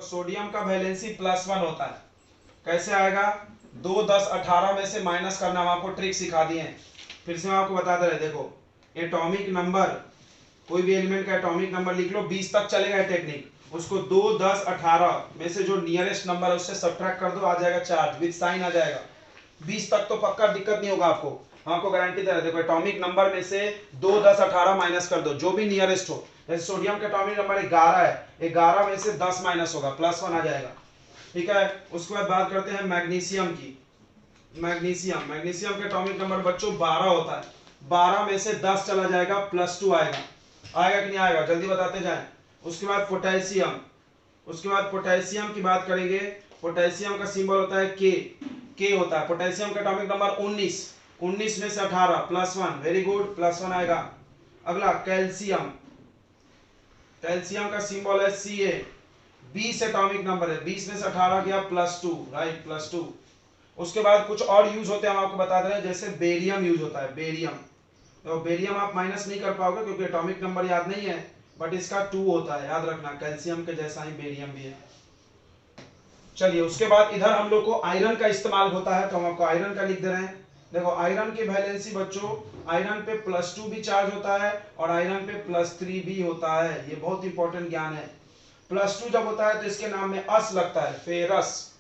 Sodium का valency +1 होता है। कैसे आएगा? 2, 10, 18 में से माइनस करना। हम आपको ट्रिक सिखा दिए हैं, फिर से हम आपको बताते रहे। देखो, एटॉमिक नंबर, कोई भी एलिमेंट का एटॉमिक नंबर लिख लो, 20 तक चलेगा टेक्निक। उसको 2, 10, 18 में से जो नियरेस्ट नंबर है उससे सब्ट्रैक्ट कर दो, आ जाएगा चार्ज विद साइन आ जाएगा। 20 तक तो पक्का दिक्कत नहीं होगा आपको, हम आपको गारंटी दे रहे हैं। देखो, एटॉमिक नंबर में से 2, 10, 18 माइनस कर दो, जो भी नियरेस्ट हो। जैसे सोडियम का एटॉमिक नंबर 11 है, 11 में से 10 माइनस होगा, +1 आ जाएगा। ठीक है, उसके बाद बात करते हैं मैग्नीशियम की। मैग्नीशियम का एटॉमिक नंबर बच्चों 12 होता है, 12 में से 10 चला जाएगा, +2 आएगा। आएगा कि नहीं आएगा? जल्दी बताते जाएं। उसके बाद पोटेशियम, की बात करेंगे। पोटेशियम का सिंबल होता है के होता है। पोटेशियम का एटॉमिक नंबर 19 में से 18 +1, वेरी गुड, +1 आएगा। अगला कैल्शियम का सिंबल है Ca, 20 एटॉमिक नंबर है, 20 में से 18 गया, +2, राइट, +2। उसके बाद कुछ और यूज होते हैं, हम आपको बता रहे हैं। जैसे बेरियम यूज होता है, तो बेरियम आप माइनस नहीं कर पाओगे क्योंकि एटॉमिक नंबर याद नहीं है, बट इसका 2 होता है, याद रखना। कैल्शियम के जैसा ही बेरियम भी है। चलिए, उसके बाद इधर हम लोग को आयरन का इस्तेमाल होता है, तो हम आपको आयरन का लिख दे रहे हैं। देखो, आयरन की वैलेंसी बच्चों, आयरन पे +2 भी चार्ज होता है और आयरन पे +3 भी होता है। ये बहुत इंपॉर्टेंट ज्ञान है। +2 जब होता है तो इसके नाम में अस लगता है, फेरस।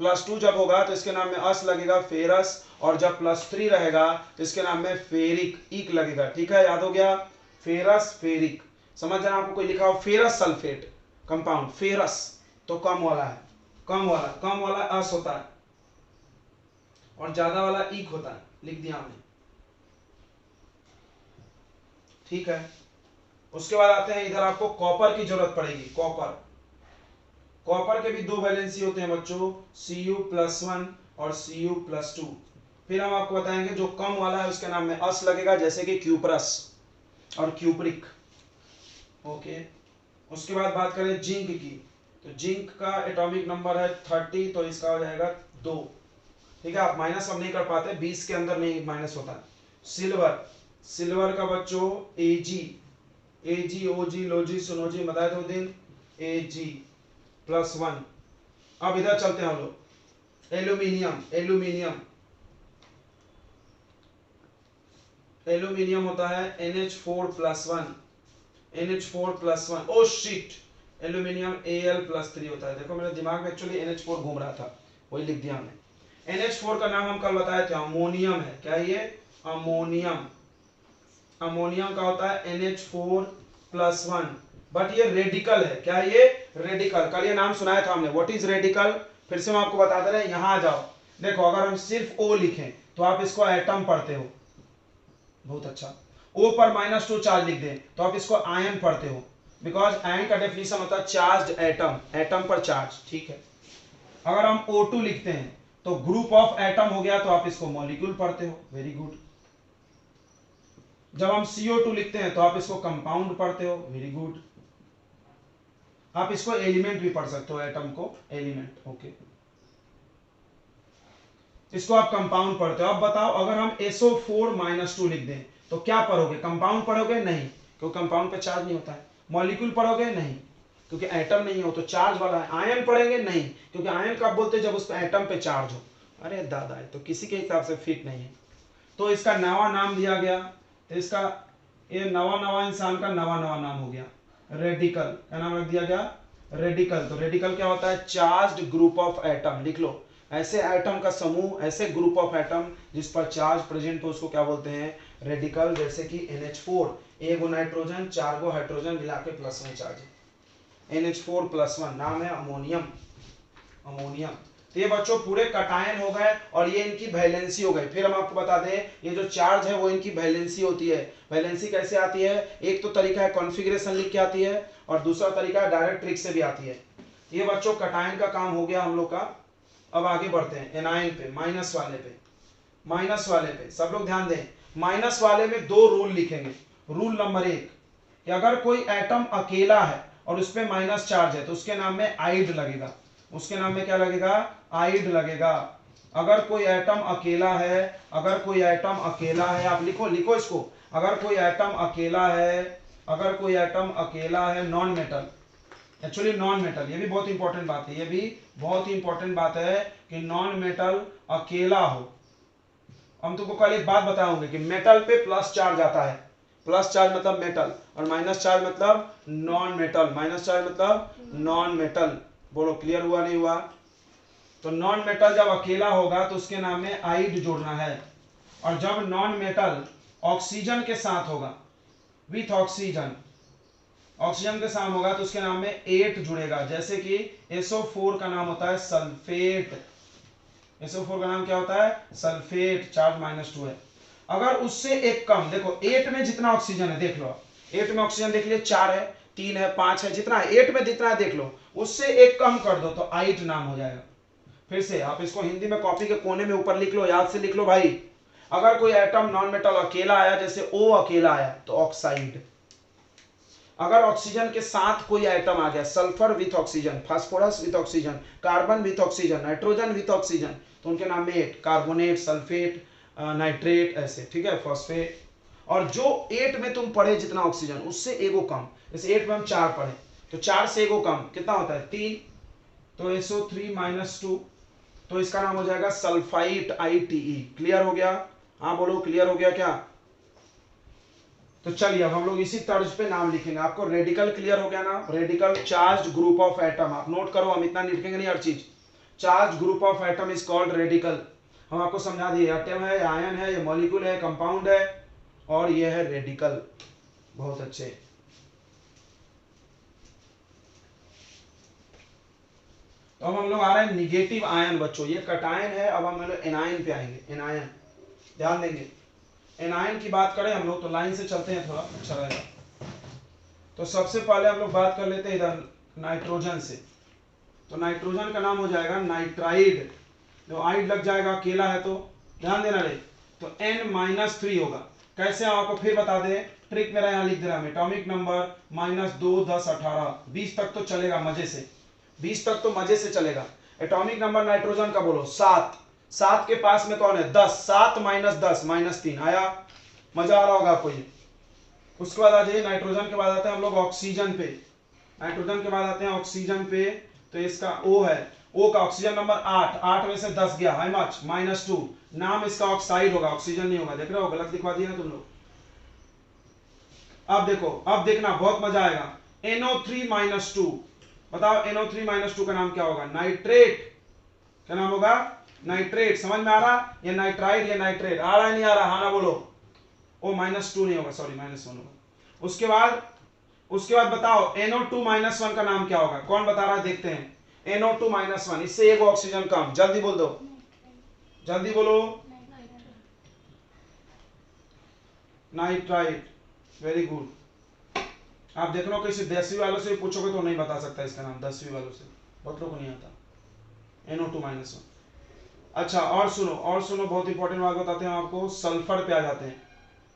+2 जब होगा तो इसके नाम में अस लगेगा, फेरस। और जब +3 रहेगा तो इसके नाम में फेरिक, इक लगेगा। ठीक है, याद हो गया? Ferrous, ferric. समझ जाना, आपको कोई लिखा हो फेरस सल्फेट कंपाउंड, फेरस तो कम वाला है, कम वाला अस होता है और ज्यादा वाला इक होता है, लिख दिया हमने। ठीक है, उसके बाद आते हैं इधर, आपको कॉपर की जरूरत पड़ेगी। कॉपर के भी 2 वैलेंसी होते हैं बच्चों, Cu+1 और Cu+2। फिर हम आपको बताएंगे जो कम वाला है उसके नाम में अस लगेगा, जैसे कि क्यूप्रस और क्यूप्रिक। ओके, उसके बाद बात करें जिंक की, तो जिंक का एटॉमिक नंबर है 30, तो इसका हो जाएगा 2। ठीक है, आप माइनस अब नहीं कर पाते, 20 के अंदर नहीं माइनस होता। सिल्वर का बच्चों Ag, ओजी, लोजी, सुनोजी, बताए थे दिन, Ag+1। अब इधर चलते हैं हम लोग, एल्यूमिनियम होता है NH4+1, oh shit, aluminium Al+3 होता है। देखो, मेरे दिमाग में एक्चुअली NH4 घूम रहा था, वही लिख दिया हमने। NH4 का नाम हम कल बताए थे, अमोनियम है। क्या ये? अमोनियम का होता है NH4+1, बट ये रेडिकल है। क्या ये? रेडिकल। कल ये नाम सुनाया था हमने, व्हाट इज रेडिकल। फिर से हम आपको बता दे रहे हैं, यहां आ जाओ। देखो, अगर हम सिर्फ O लिखें तो आप इसको एटम पढ़ते हो, बहुत अच्छा। O पर -2 चार्ज लिख दें तो आप इसको आयन पढ़ते हो, बिकॉज आयन का डेफिनेशन होता है चार्ज्ड एटम, एटम पर चार्ज। ठीक है, अगर हम O2 लिखते हैं तो ग्रुप ऑफ एटम हो गया, तो आप इसको मॉलिक्यूल पढ़ते हो, वेरी गुड। जब हम CO2 लिखते हैं तो आप इसको कंपाउंड पढ़ते हो, वेरी गुड। आप इसको एलिमेंट भी पढ़ सकते हो, एटम को एलिमेंट। ओके, इसको आप कंपाउंड पढ़ते हो। अब बताओ, अगर हम SO4-2 लिख दें तो क्या पढ़ोगे? कंपाउंड पढ़ोगे? नहीं, क्योंकि कंपाउंड पे चार्ज नहीं होता है। मॉलिक्यूल पढ़ोगे? नहीं, क्योंकि एटम नहीं हो तो चार्ज वाला है। आयन पढ़ेंगे? नहीं, क्योंकि आयन कब बोलते हैं? जब उस पर एटम पे चार्ज हो। अरे दादा, है तो किसी के हिसाब से फिट नहीं है, तो इसका नवा नाम दिया गया। तो इसका ये नवा इंसान का नवा नाम हो गया, रेडिकल। क्या नाम रख दिया गया? रेडिकल। तो रेडिकल क्या होता है? Charged group of atom. लिख लो, ऐसे एटम का समूह, ऐसे ग्रुप ऑफ एटम जिस पर चार्ज प्रेजेंट हो, उसको क्या बोलते हैं? रेडिकल। जैसे कि NH4, 1 नाइट्रोजन 4 हाइड्रोजन मिला के +1 चार्ज, NH4+1, नाम है अमोनियम। तो ये बच्चों पूरे कटायन हो गए और ये इनकी वैलेंसी हो गई। फिर हम आपको बता दें, ये जो चार्ज है वो इनकी वैलेंसी होती है। वैलेंसी कैसे आती है? एक तो तरीका है कॉन्फ़िगरेशन लिख के आती है, और दूसरा तरीका है डायरेक्ट ट्रिक से भी आती है। ये बच्चों कटायन का काम हो गया हम लोग का। अब आगे बढ़ते हैं एनायन पे, माइनस वाले पे सब लोग ध्यान दें। माइनस वाले में 2 रूल लिखेंगे। रूल नंबर 1, कि अगर कोई एटम अकेला है और उस पर माइनस चार्ज है तो उसके नाम में आइड लगेगा। उसके नाम में क्या लगेगा? आइड लगेगा। अगर कोई एटम अकेला है, आप लिखो इसको। अगर कोई एटम अकेला है non metal, actually non metal, ये भी बहुत इंपॉर्टेंट बात है, ये भी बहुत ही इंपॉर्टेंट बात है कि नॉन मेटल अकेला हो। हम तुमको कल एक बात बताऊंगे कि मेटल पे प्लस चार्ज आता है, प्लस चार्ज मतलब मेटल और माइनस चार्ज मतलब नॉन मेटल, माइनस चार्ज मतलब नॉन मेटल। बोलो क्लियर हुआ नहीं हुआ? तो नॉन मेटल जब अकेला होगा तो उसके नाम में आइड जोड़ना है, और जब नॉन मेटल ऑक्सीजन के साथ होगा, विथ ऑक्सीजन, ऑक्सीजन के साथ होगा तो उसके नाम में एट जुड़ेगा। जैसे कि SO4 का नाम होता है सल्फेट, SO4 का नाम क्या होता है? सल्फेट, चार्ज -2 है। अगर उससे एक कम, देखो 8 में जितना ऑक्सीजन है देख लो, 8 में ऑक्सीजन देख लिया, 4 है, 3 है, 5 है, जितना है 8 में जितना है देख लो, उससे एक कम कर दो तो आइट नाम हो जाएगा। फिर से आप इसको हिंदी में कॉपी के कोने में ऊपर लिख लो, याद से लिख लो भाई। अगर कोई एटम नॉन मेटल अकेला आया, जैसे O अकेला आया तो ऑक्साइड। अगर ऑक्सीजन के साथ कोई एटम आ गया, sulphur with oxygen, phosphorus with oxygen, carbon with oxygen, nitrogen with oxygen, तो उनके नाम में एट, कार्बोनेट, सल्फेट, नाइट्रेट, ऐसे, ठीक है, फॉस्फेट। और जो 8 में तुम पढ़े जितना ऑक्सीजन, उससे एगो कम, जैसे 8 में हम 4 पढ़े तो 4 से एगो कम कितना होता है? 3, तो SO3 - 2, तो इसका नाम हो जाएगा सल्फाइट, ITE। क्लियर हो गया? हाँ बोलो, क्लियर हो गया क्या? तो चलिए अब हम लोग इसी तर्ज पे नाम लिखेंगे। आपको रेडिकल क्लियर हो गया ना? Radical charge group of atom, आप नोट करो, हम इतना लिखेंगे नहीं हर चीज। Charge group of atom is called radical. हम आपको समझा दिए, एटम है, आयन है, ये मॉलिक्यूल है, कंपाउंड है, और ये है रेडिकल। बहुत अच्छे। तो अब हम लोग आ रहे हैं निगेटिव आयन बच्चों, ये कटायन है। अब हम लोग एनायन पे आएंगे, एनायन ध्यान देंगे। एनायन की बात करें हम लोग तो लाइन से चलते हैं, थोड़ा अच्छा रहेगा। तो सबसे पहले हम लोग बात कर लेते हैं इधर नाइट्रोजन से। तो नाइट्रोजन का नाम हो जाएगा नाइट्राइड, जो आइड लग जाएगा, अकेला है तो ध्यान देना रे। तो N-3 होगा। कैसे हम आपको फिर बता दें, ट्रिक मेरा यहाँ लिख दे रहा है। एटॉमिक नंबर -2, 10, 18, 20 तक तो चलेगा मजे से, 20 तक तो मजे से चलेगा। एटॉमिक नंबर नाइट्रोजन का बोलो 7, 7 के पास में कौन है? 10, 7 - 10 -3 आया। मजा आ रहा होगा आपको ये। उसके बाद आ जाइए नाइट्रोजन के बाद आते हैं हम लोग ऑक्सीजन पे। नाइट्रोजन के बाद आते हैं ऑक्सीजन पे, तो इसका O है, O का ऑक्सीजन नंबर 8, 8 में से 10 गया, हाउ मच? -2। नाम इसका ऑक्साइड होगा, ऑक्सीजन नहीं होगा। देख रहे हो, गलत दिखवा दिया ना तुम लोग। अब देखो, अब देखना बहुत मजा आएगा। NO3 - 2, बताओ NO3 - 2 का नाम क्या होगा? नाइट्रेट। क्या नाम होगा? नाइट्रेट। समझ में आ रहा? ये नाइट्राइड, ये नाइट्रेट। आ रहा है नहीं आ रहा? हाँ ना बोलो। ओ -2 नहीं होगा, सॉरी -1 होगा। उसके बाद बताओ NO2 - 1 का नाम क्या होगा? कौन बता रहा है? देखते हैं। NO2 - 1, इससे एक ऑक्सीजन कम। जल्दी बोल दो, जल्दी बोलो। Nitrite, very good. आप देख लो, किसी 10वीं वालों से भी पूछोगे तो नहीं बता सकता इसका नाम, 10वीं वालों से बहुत लोगों को नहीं आता। NO2 - 1। अच्छा और सुनो, और सुनो, बहुत इंपॉर्टेंट बात बताते हैं आपको। सल्फर पे आ जाते हैं।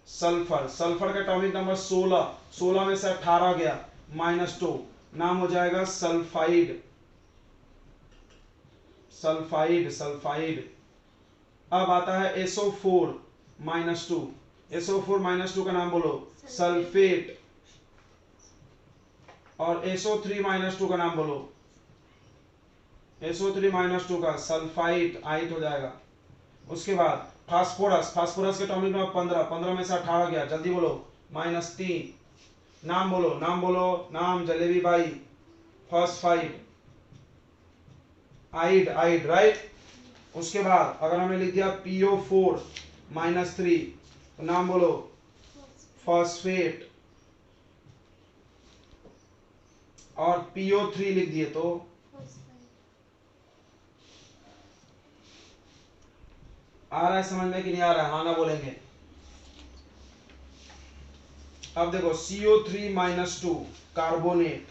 सल्फर, सल्फर का एटॉमिक नंबर 16, 16 में से 18 गया, -2, नाम हो जाएगा सल्फाइड, सल्फाइड, सल्फाइड। अब आता है SO4 - 2, SO4 - 2 का नाम बोलो सल्फेट। और SO3 - 2 का नाम बोलो, SO3 - 2 का सल्फाइट, आइट हो जाएगा। उसके बाद फास्फोरस, फास्फोरस के एटॉमिक नंबर 15, 15 में से 18 गया, जल्दी बोलो, -3, नाम बोलो, नाम बोलो, नाम जलेबी भाई, फॉस्फाइड, आइड, आइड, राइट। उसके बाद अगर हमने लिख दिया PO4 -3, तो नाम बोलो फॉस्फेट। और PO3 लिख दिए तो आ रहा है समझ में कि नहीं आ रहा है? हाँ ना बोलेंगे। अब देखो CO3 - 2 कार्बोनेट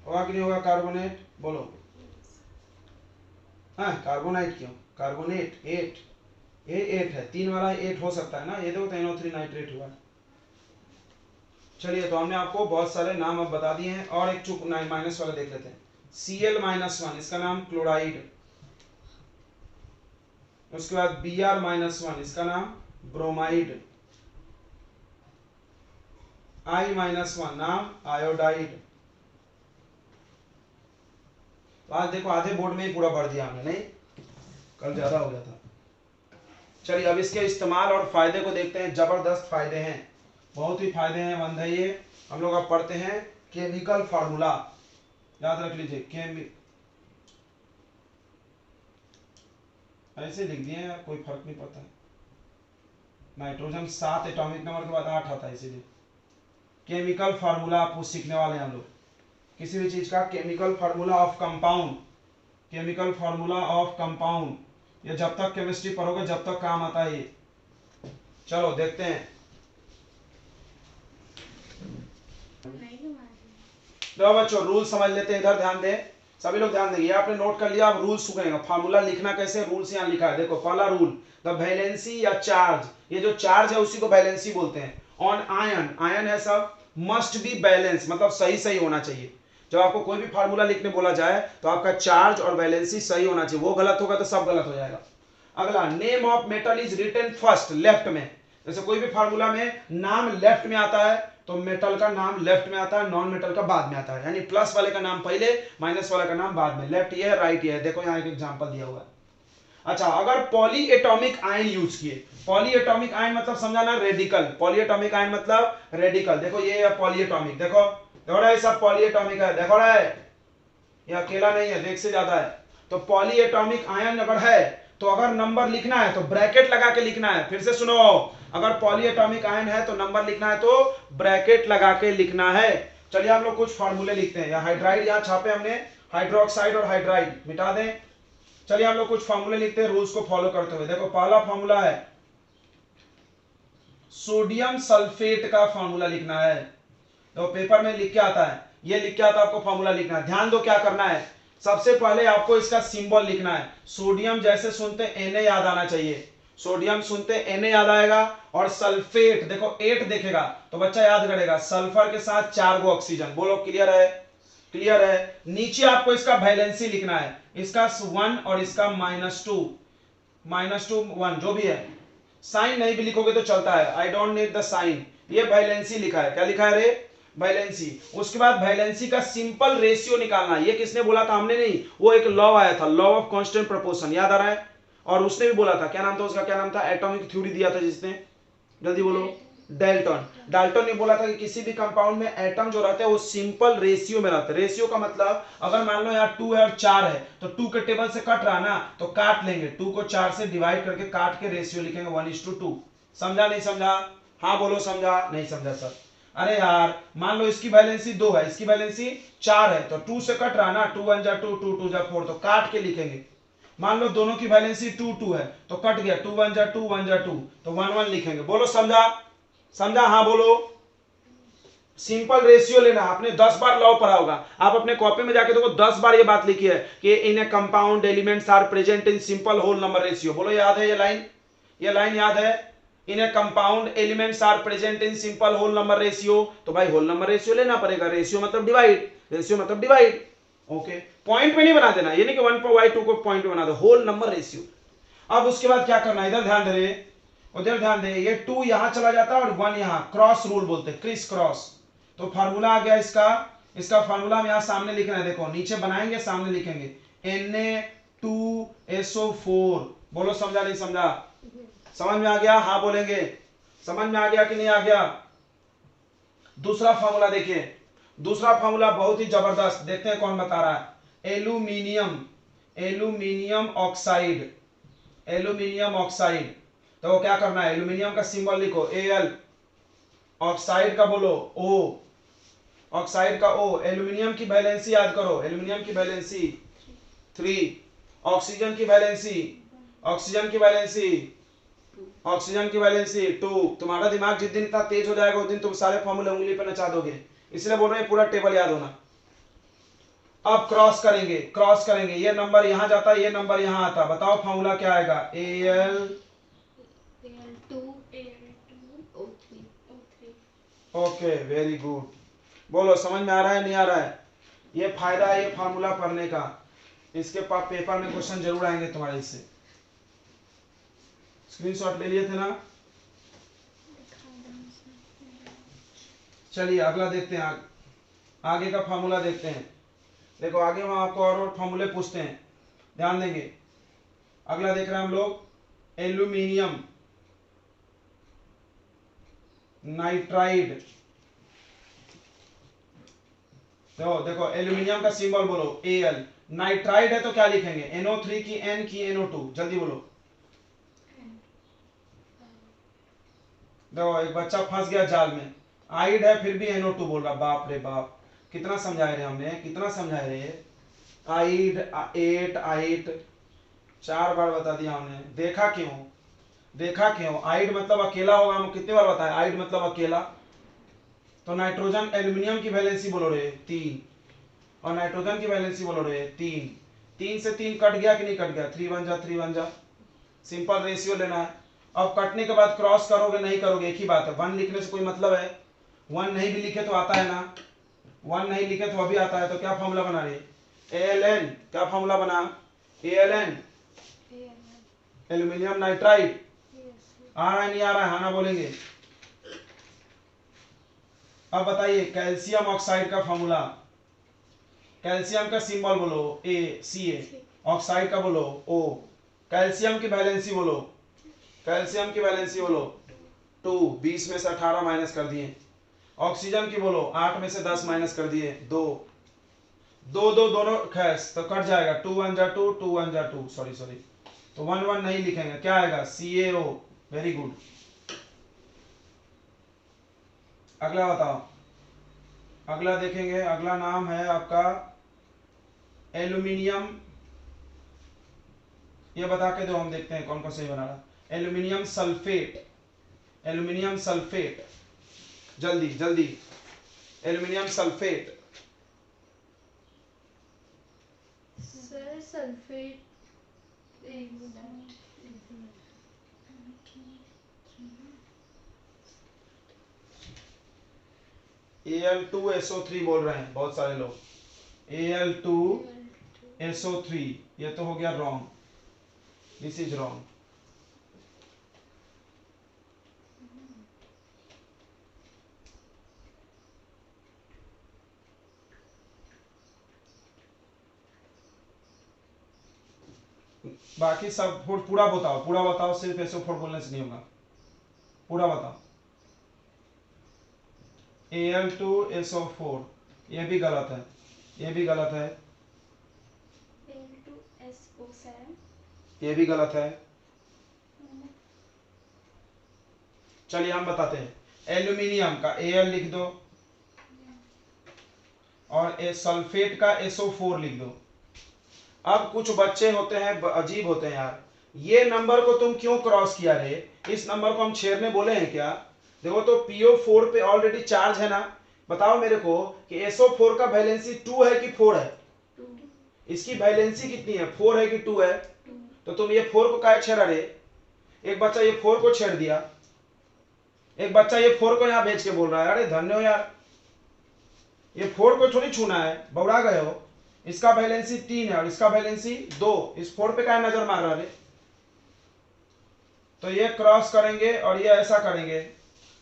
होगा कि नहीं होगा? कार्बोनेट बोलो। हाँ कार्बोनाइट क्यों? कार्बोनेट 8, ये 8 है, 3 वाला 8 हो सकता है ना? ये देखो NO3 नाइट्रेट हुआ। चलिए, तो हमने आपको बहुत सारे नाम अब बता दिए हैं, और एक चुप माइनस वाला देख लेते हैं। Cl - 1, इसका नाम क्लोराइड। उसके बाद Br - 1, इसका नाम ब्रोमाइड। I - 1 नाम आयोडाइड। तो आज देखो आधे बोर्ड में ही पूरा भर दिया हमने, नहीं कल ज्यादा हो गया था। चलिए अब इसके इस्तेमाल और फायदे को देखते हैं। जबरदस्त फायदे हैं, बहुत ही फायदे हैं बंधइए। हम लोग अब पढ़ते हैं केमिकल फार्मूला, याद रख लीजिए। ऐसे लिख दिए यार, कोई फर्क नहीं पड़ता। नाइट्रोजन 7 एटॉमिक नंबर के बाद 8 आता है, इसीलिए केमिकल फार्मूला आपको सीखने वाले हैं हम लोग। किसी भी चीज का chemical formula of compound, chemical formula of compound, ये जब तक केमिस्ट्री पढ़ोगे जब तक काम आता है ये। चलो देखते हैं। लो बच्चों रूल समझ लेते हैं, इधर ध्यान दें, सभी लोग ध्यान देंगे। आपने नोट कर लिया, अब रूल सुनेगा। फार्मूला लिखना कैसे, रूल्स यहाँ लिखा है। देखो पहला रूल, द वैलेंसी या चार्ज, ये जो चार्ज है उसी को वैलेंसी बोलते हैं। ऑन आयन, आयन है सब, मस्ट बी बैलेंस, मतलब सही सही होना चाहिए। जब आपको कोई भी फार्मूला लिखने बोला जाए तो आपका चार्ज और वैलेंसी सही होना चाहिए, वो गलत होगा तो सब गलत हो जाएगा। अगला, name of metal is written first, left में। जैसे कोई भी फार्मूला में नाम लेफ्ट में आता है तो मेटल का नाम लेफ्ट में आता है, नॉन मेटल का बाद में आता है। यानी प्लस वाले का नाम पहले, माइनस वाले का नाम बाद में। लेफ्ट ये है, राइट ये है। देखो यहाँ एक एग्जांपल दिया हुआ है। अच्छा, अगर पॉली एटॉमिक आयन यूज किए, पॉली एटॉमिक आयन मतलब समझाना रेडिकल, पॉली एटॉमिक आयन मतलब रेडिकल। देखो ये है पॉली एटॉमिक, देखो देखो रहा है, सब पॉली एटॉमिक है, देखो रहा है, ये अकेला नहीं है, एक से ज्यादा है। तो पॉली एटॉमिक आयन अगर है तो अगर नंबर लिखना है तो ब्रैकेट लगा के लिखना है। फिर से सुनो, अगर पॉली एटॉमिक आयन है तो नंबर लिखना है तो ब्रैकेट लगा के लिखना है। चलिए हम लोग कुछ फार्मूले लिखते हैं। हाइड्राइड यहाँ छापे हमने, हाइड्रोक्साइड और हाइड्राइड मिटा दें। चलिए हम लोग कुछ फार्मूले लिखते हैं रूल्स को फॉलो करते हुए। देखो पहला फार्मूला है सोडियम सल्फेट का फार्मूला लिखना है। तो पेपर में लिख के आता है, ये लिख के आता है, आपको फार्मूला लिखना है। ध्यान दो क्या करना है, सबसे पहले आपको इसका सिंबल लिखना है। सोडियम जैसे सुनते Na याद आना चाहिए, सोडियम सुनते Na याद आएगा। और सल्फेट देखो 8 देखेगा तो बच्चा याद करेगा, सल्फर के साथ 4 गो ऑक्सीजन। बोलो क्लियर है, क्लियर है। नीचे आपको इसका वैलेंसी लिखना है, इसका 1 और इसका -2, -2 1 जो भी है। साइन नहीं भी लिखोगे तो चलता है, I don't need the sign. ये वैलेंसी लिखा है, क्या लिखा है रे, वैलेंसी। उसके बाद वैलेंसी का सिंपल रेशियो निकालना। ये किसने बोला था, हमने नहीं, वो एक लॉ आया था, लॉ ऑफ कांस्टेंट प्रोपोर्शन, याद आ रहा है। और उसने भी बोला था, क्या नाम था उसका, क्या नाम था, एटॉमिक थ्योरी दिया था जिसने, जल्दी बोलो, डाल्टन। डाल्टन ने बोला था कि किसी भी कंपाउंड में एटम जो रहते हैं वो सिंपल रेशियो में रहते हैं। रेशियो का मतलब अगर मान लो यहाँ 2 है और 4 है तो 2 के टेबल से कट रहा ना, तो काट लेंगे, 2 को 4 से डिवाइड करके काट के रेशियो लिखेंगे 1:2। समझा नहीं समझा, हाँ बोलो समझा नहीं समझा सर। अरे यार मान लो इसकी वैलेंसी 2 है, इसकी वैलेंसी 4 है, तो 2 से कट रहा ना, 2 1 जा 2, 2 2 जा 4, तो काट के लिखेंगे। मान लो दोनों की वैलेंसी 2 2 है तो कट गया, 2 1 जा 2, 1 जा 2, तो 1 1 लिखेंगे। बोलो समझा, समझा, हाँ बोलो। सिंपल रेशियो लेना, आपने 10 बार लॉ पढ़ा होगा, आप अपने कॉपी में जाके देखो 10 बार ये बात लिखी है कि in a compound elements are present in simple whole number ratio. बोलो याद है ये लाइन, ये लाइन याद है, in a compound elements are present in simple whole number ratio. तो भाई होल नंबर रेशियो लेना पड़ेगा, रेशियो मतलब डिवाइड, रेशियो मतलब डिवाइड। ओके, पॉइंट में नहीं बना देना, ये नहीं कि 1/2 को पॉइंट में बना दो, होल नंबर रेशियो। अब उसके बाद क्या करना है, इधर ध्यान दे, उधर ध्यान दे, ये 2 यहां चला जाता है और 1 यहां, क्रॉस रूल बोलते हैं, क्रिस क्रॉस। तो फार्मूला आ गया इसका, इसका फार्मूला हम यहां सामने लिख रहे हैं, देखो नीचे बनाएंगे सामने लिखेंगे Na2SO4। बोलो समझा नहीं समझा, समझ में आ गया, हाँ बोलेंगे, समझ में आ गया कि नहीं आ गया। दूसरा फार्मूला देखिए, दूसरा फार्मूला बहुत ही जबरदस्त, देखते हैं कौन बता रहा है। Aluminium, aluminium oxide, aluminium oxide. तो क्या करना है, एल्यूमिनियम का सिंबल लिखो Al, ऑक्साइड का बोलो O, ऑक्साइड का O। एल्यूमिनियम की वैलेंसी याद करो, एल्यूमिनियम की वैलेंसी 3, ऑक्सीजन की वैलेंसी, ऑक्सीजन की वैलेंसी, ऑक्सीजन की वैलेंसी 2। तुम्हारा दिमाग जिस दिन इतना तेज हो जाएगा उस दिन तुम सारे फॉर्मूले उंगली पर नचा दोगे, इसलिए बोल रहे हैं पूरा टेबल याद होना। अब क्रॉस करेंगे, क्रॉस करेंगे, ये नंबर यहां जाता है, ये नंबर यहां आता, बताओ फॉर्मूला क्या आएगा, Al2O3। ओके वेरी गुड, बोलो समझ में आ रहा है नहीं आ रहा है। ये फायदा है ये फार्मूला पढ़ने का, इसके पास पेपर में क्वेश्चन जरूर आएंगे तुम्हारे इससे। स्क्रीनशॉट ले लिए थे ना। चलिए अगला देखते हैं, आगे का फार्मूला देखते हैं। देखो आगे हम आपको और फॉर्मूले पूछते हैं, ध्यान देंगे। अगला देख रहे हैं हम लोग एल्यूमिनियम नाइट्राइड। देखो देखो एल्यूमिनियम का सिंबल बोलो Al, नाइट्राइड है तो क्या लिखेंगे, NO3 की N की NO2, जल्दी बोलो। देखो एक बच्चा फंस गया जाल में, आइड है फिर भी NO2 बोल रहा, बाप रे बाप, कितना समझाए रहे हमने, कितना समझाए रहे, आइड एट आइड 4 बार बता दिया हमने। देखा क्यों, देखा क्यों, आइड मतलब अकेला होगा, हम कितने बार बताए, आइड मतलब अकेला। तो नाइट्रोजन एल्यूमिनियम की वैलेंसी बोलो रे 3, और नाइट्रोजन की वैलेंसी बोलो रे 3, 3 से 3 कट गया कि नहीं कट गया, 3 1 जा 3 1 जा, सिंपल रेशियो लेना है। अब कटने के बाद क्रॉस करोगे नहीं करोगे, एक ही बात है, 1 लिखने से कोई मतलब है, 1 नहीं भी लिखे तो आता है ना, 1 नहीं लिखे तो अभी आता है। तो क्या फॉर्मूला बना रहे, ALN, क्या फॉर्मूला बना, ALN एल्यूमिनियम नाइट्राइड। आ रहा है नहीं आ रहा है, हाँ ना बोलेंगे। अब बताइए कैल्शियम ऑक्साइड का फॉर्मूला, कैल्शियम का सिंबल बोलो Ca, ऑक्साइड का बोलो O, कैल्शियम की वैलेंसी बोलो, कैल्शियम की वैलेंसी बोलो 2, 20 में से 18 माइनस कर दिए। ऑक्सीजन की बोलो 8 में से 10 माइनस कर दिए, 2 2 2 दोनों खैस तो कट जाएगा, 2 1 जा 2, 2 1 जा 2, सॉरी सॉरी, तो 1 1 नहीं लिखेंगे, क्या आएगा CaO, वेरी गुड। अगला बताओ, अगला देखेंगे, अगला नाम है आपका एल्यूमिनियम, ये बता के दो, हम देखते हैं कौन कौन सही बना रहा, एल्यूमिनियम सल्फेट, एल्यूमिनियम सल्फेट, जल्दी जल्दी, aluminium sulphate. Sir sulphate Al2SO3 बोल रहे हैं बहुत सारे लोग, Al2SO3, ये तो हो गया रॉन्ग, दिस इज रॉन्ग। बाकी सब पूरा बताओ, पूरा बताओ, सिर्फ SO4 बोलने से नहीं होगा, पूरा बताओ। Al2SO4, ये भी गलत है, ये भी गलत है, Al2SO7, ये भी गलत है। चलिए हम बताते हैं, एल्यूमिनियम का Al लिख दो और सल्फेट का SO4 लिख दो। अब कुछ बच्चे होते हैं अजीब होते हैं यार, ये नंबर को तुम क्यों क्रॉस किया रे, इस नंबर को हम छेड़ने बोले हैं क्या, देखो तो PO4 पे ऑलरेडी चार्ज है ना, बताओ मेरे को कि SO4 का वैलेंसी 2 है कि 4 है, 2, इसकी वैलेंसी कितनी है, 4 है कि 2 है, 2, तो तुम ये 4 को काहे छेड़ा रे, एक बच्चा ये 4 को छेड़ दिया, एक बच्चा ये 4 को यहाँ भेज के बोल रहा है, अरे धन्य हो यार, ये 4 को थोड़ी छूना है, बौड़ा गए हो, इसका वैलेंसी 3 है और इसका वैलेंसी 2, इस 4 पे क्या नजर मार रहा है, तो ये क्रॉस करेंगे और ये ऐसा करेंगे,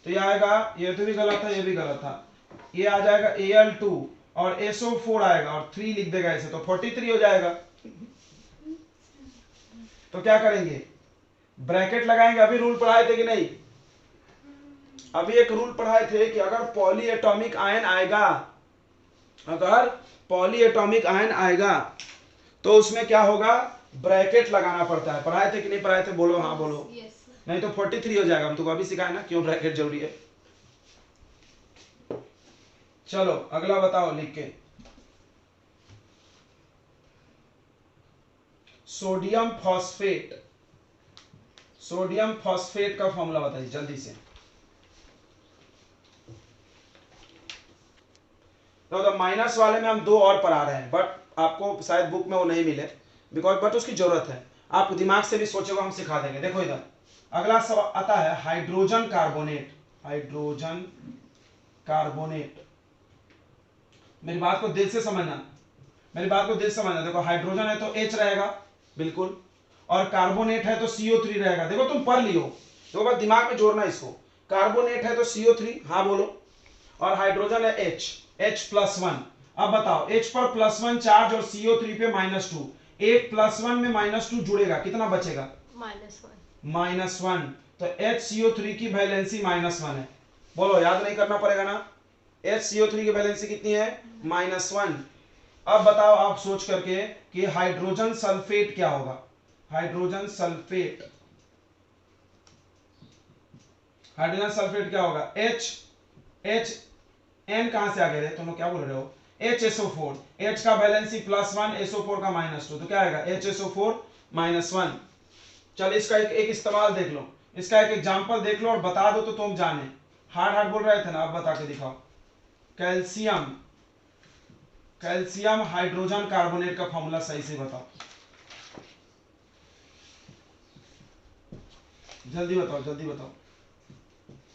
तो ये आएगा, ये तो भी गलत था, ये भी गलत था, ये आ जाएगा Al2 और SO4 आएगा और 3 लिख देगा ऐसे, तो 43 हो जाएगा। तो क्या करेंगे, ब्रैकेट लगाएंगे, अभी रूल पढ़ाए थे कि नहीं, अभी एक रूल पढ़ाए थे कि अगर पॉली एटॉमिक आयन आएगा, अगर पॉली एटॉमिक आयन आएगा तो उसमें क्या होगा, ब्रैकेट लगाना पड़ता है, पढ़ाए थे कि नहीं पढ़ाए थे, बोलो हाँ बोलो, नहीं तो 43 हो जाएगा, हम तुमको अभी सिखाए ना क्यों ब्रैकेट जरूरी है। चलो अगला बताओ लिख के, सोडियम फॉस्फेट, सोडियम फॉस्फेट का फॉर्मूला बताइए जल्दी से। तो माइनस वाले में हम 2 और पढ़ा रहे हैं, बट आपको शायद बुक में वो नहीं मिले, बिकॉज बट उसकी जरूरत है, आप दिमाग से भी सोचोगे, हम सिखा देंगे। देखो इधर अगला सब आता है हाइड्रोजन कार्बोनेट, हाइड्रोजन कार्बोनेट, मेरी बात को दिल से समझना, मेरी बात को दिल से समझना, देखो हाइड्रोजन है तो H रहेगा बिल्कुल, और कार्बोनेट है तो CO3 रहेगा, देखो तुम पढ़ लियो, देखो बस दिमाग में जोड़ना इसको, कार्बोनेट है तो CO3, हाँ बोलो, और हाइड्रोजन है H+1, अब बताओ H पर +1 चार्ज और CO3 पे -2, एक +1 में -2 जुड़ेगा, कितना बचेगा? -1। तो HCO3 की वैलेंसी -1 है। बोलो, याद नहीं करना पड़ेगा ना? HCO3 की वैलेंसी कितनी है? -1। अब बताओ आप सोच करके कि हाइड्रोजन सल्फेट क्या होगा? हाइड्रोजन सल्फेट क्या होगा? H N कहां से आ गए रे? तुम लोग क्या बोल रहे हो? HSO4, H का वैलेंसी +1, SO4 का -2, तो क्या आएगा? HSO4 -1। चल इसका एक इस्तेमाल देख लो, इसका एक एग्जांपल देख लो और बता दो तो तुम जाने। हार्ड बोल रहे थे ना, अब बता के दिखाओ। कैल्शियम हाइड्रोजन कार्बोनेट का फॉर्मूला सही से बताओ, जल्दी बताओ।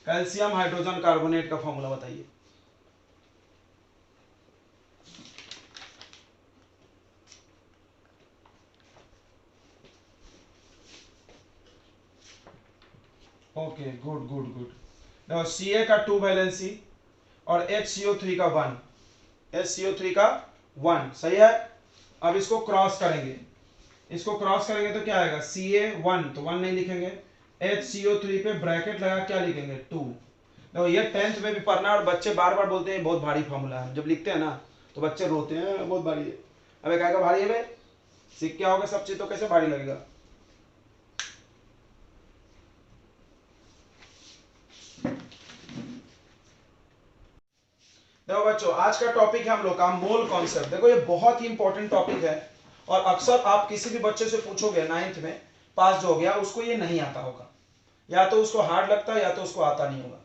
कैल्शियम हाइड्रोजन कार्बोनेट का फॉर्मूला बताइए। Okay, good. देखो Ca का 2 वैलेंसी और HCO3 का 1, सही है। अब इसको क्रॉस करेंगे, तो क्या आएगा? Ca1, तो 1 नहीं लिखेंगे। HCO3 पे ब्रैकेट लगा क्या लिखेंगे? 2। देखो ये 10th में भी पढ़ना, और बच्चे बार बार बोलते हैं बहुत भारी फॉर्मूला है, जब लिखते हैं ना तो बच्चे रोते हैं बहुत भारी है। अबे क्या भारी है बे? सीख क्या होगा सब चीज, तो कैसे भारी लगेगा? देखो बच्चों, आज का टॉपिक है हम लोग का मोल कॉन्सेप्ट। देखो ये बहुत ही इंपॉर्टेंट टॉपिक है, और अक्सर आप किसी भी बच्चे से पूछोगे 9th में पास जो हो गया, उसको ये नहीं आता होगा, या तो उसको हार्ड लगता है या तो उसको आता नहीं होगा।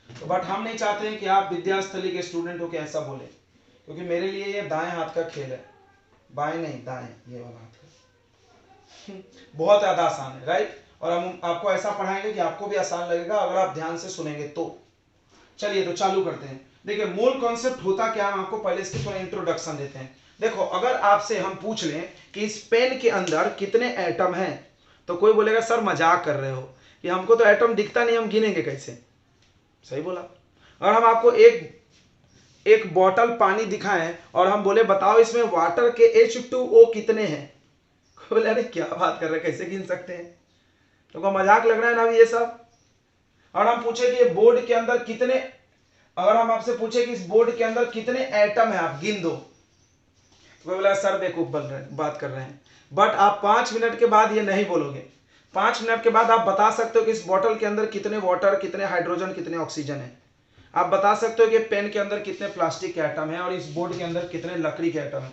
तो बट हम नहीं चाहते हैं कि आप विद्यास्थली के स्टूडेंट हो के ऐसा बोले, क्योंकि मेरे लिए ये दाएं हाथ का खेल है, बाएं नहीं दाएं, ये वाला हाथ का बहुत ज्यादा आसान है, राइट। और हम आपको ऐसा पढ़ाएंगे कि आपको भी आसान लगेगा अगर आप ध्यान से सुनेंगे तो। चलिए तो चालू करते हैं। देखिए मोल कॉन्सेप्ट होता क्या, हम आपको पहले इसकी थोड़ा इंट्रोडक्शन देते हैं। देखो अगर आपसे हम पूछ लें कि इस पेन के अंदर कितने एटम हैं, तो कोई बोलेगा सर मजाक कर रहे हो, कि हमको तो एटम दिखता नहीं, हम गिनेंगे कैसे? सही बोला। और हम आपको एक बोतल पानी दिखाएं और हम बोले बताओ इसमें वाटर के H2O कितने हैं, बोले अरे क्या बात कर रहे हैं, कैसे गिन सकते हैं? तो मजाक लग रहा है ना ये सब। और हम पूछे कि ये बोर्ड के अंदर कितने, अगर हम आपसे पूछे कि इस बोर्ड के अंदर कितने एटम है, आप गिन दो, तो बोला सर देखो बात कर रहे हैं। बट आप 5 मिनट के बाद ये नहीं बोलोगे, 5 मिनट के बाद आप बता सकते हो कि इस बोतल के अंदर कितने वाटर, कितने हाइड्रोजन, कितने ऑक्सीजन है। आप बता सकते हो कि पेन के अंदर कितने प्लास्टिक के एटम है और इस बोर्ड के अंदर कितने लकड़ी के एटम है।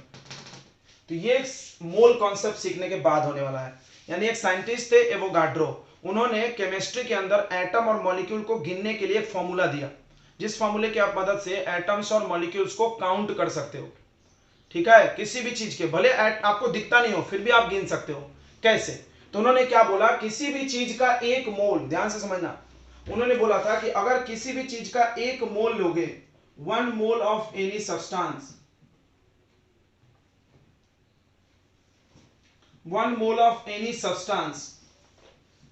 तो ये मोल कॉन्सेप्ट सीखने के बाद होने वाला है। यानी एक साइंटिस्ट थे एवोगाड्रो, उन्होंने केमिस्ट्री के अंदर एटम और मॉलिक्यूल को गिनने के लिए एक फॉर्मूला दिया, जिस फॉर्मूले की आप मदद से एटम्स और मॉलिक्यूल्स को काउंट कर सकते हो। ठीक है, किसी भी चीज के, भले आपको दिखता नहीं हो फिर भी आप गिन सकते हो। कैसे? तो उन्होंने क्या बोला, किसी भी चीज का एक मोल, ध्यान से समझना, उन्होंने बोला था कि अगर किसी भी चीज का एक मोल लोगे, 1 mole of any substance, 1 mole of any substance,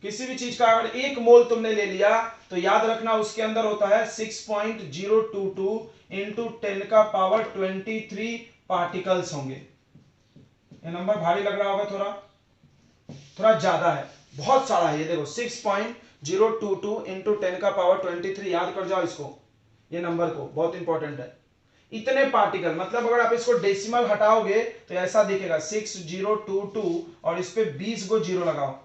किसी भी चीज का अगर एक मोल तुमने ले लिया तो याद रखना उसके अंदर होता है 6.022 इंटू 10 का पावर 23 पार्टिकल्स होंगे। ये नंबर भारी लग रहा होगा, थोड़ा ज्यादा है, बहुत सारा है ये। देखो 6.022 इंटू 10 का पावर 23, याद कर जाओ इसको, ये नंबर को, बहुत इंपॉर्टेंट है। इतने पार्टिकल, मतलब अगर आप इसको डेसिमल हटाओगे तो ऐसा दिखेगा 6022, और इस पे 20 को जीरो लगाओ,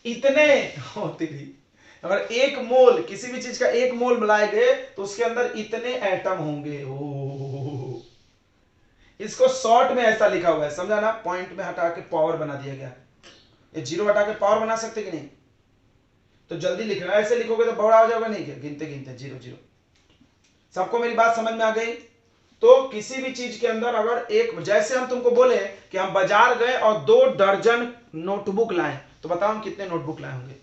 इतने होती थी। अगर एक मोल, किसी भी चीज का एक मोल मिलाएंगे तो उसके अंदर इतने एटम होंगे। इसको शॉर्ट में ऐसा लिखा हुआ है, समझा ना, पॉइंट में हटा के पावर बना दिया गया। ये जीरो हटा के पावर बना सकते कि नहीं? तो जल्दी लिखना, ऐसे लिखोगे तो बड़ा हो जाएगा, नहीं क्या गिनते गिनते 0 0। सबको मेरी बात समझ में आ गई? तो किसी भी चीज के अंदर अगर एक, जैसे हम तुमको बोले कि हम बाजार गए और 2 दर्जन नोटबुक लाए, तो बताओ हम कितने नोटबुक लाए होंगे?